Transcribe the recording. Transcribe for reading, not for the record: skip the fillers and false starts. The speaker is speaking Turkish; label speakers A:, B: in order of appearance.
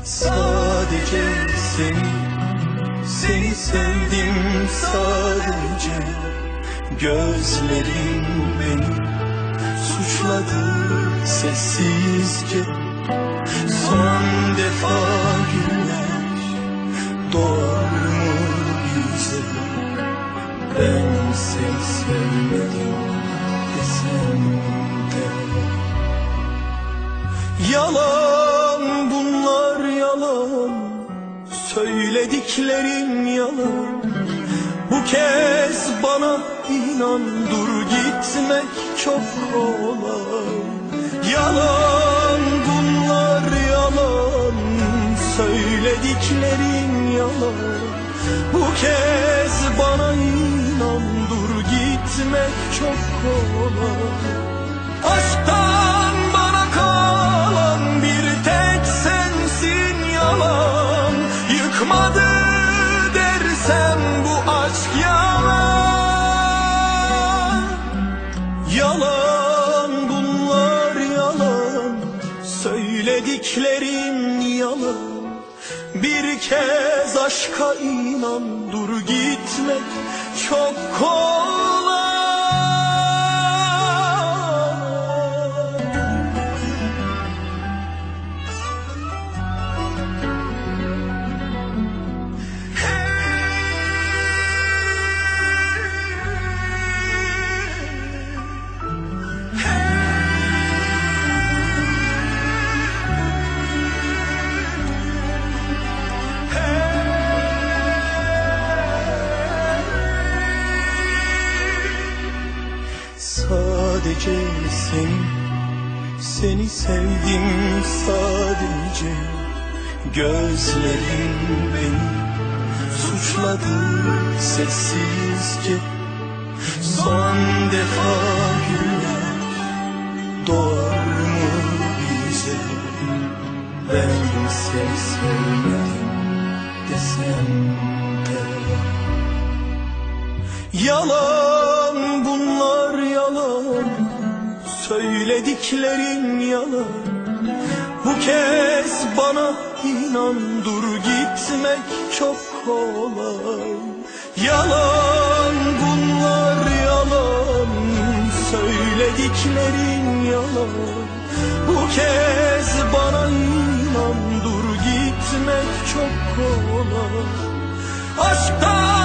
A: Sadece seni sevdim sadece. Gözlerin beni suçladı sessizce. Son defa güneş doğar mı bize? Ben seni sevmedim desem de. Yalan bunlar yalan, söylediklerin yalan. Bu kez bana inan, dur gitmek çok kolay. Yalan bunlar yalan, söylediklerin yalan. Bu kez bana inan, dur gitmek çok kolay. Aşktan bana kalan bir tek sensin yalan. Yıkmadı dersem bu aşk yalan. Yalan bunlar yalan, söylediklerin yalan. Bir kez aşka inan, dur gitmek çok kolay. Sadece seni sevdim sadece. Gözlerin beni suçladı sessizce. Son defa güneş doğar mı bize? Ben seni sevmedim desem de. Yalan bunlar yalan, söylediklerin yalan. Bu kez bana inan, dur gitmek çok kolay. Yalan bunlar yalan, söylediklerin yalan. Bu kez bana inan, dur gitmek çok kolay. Aşktan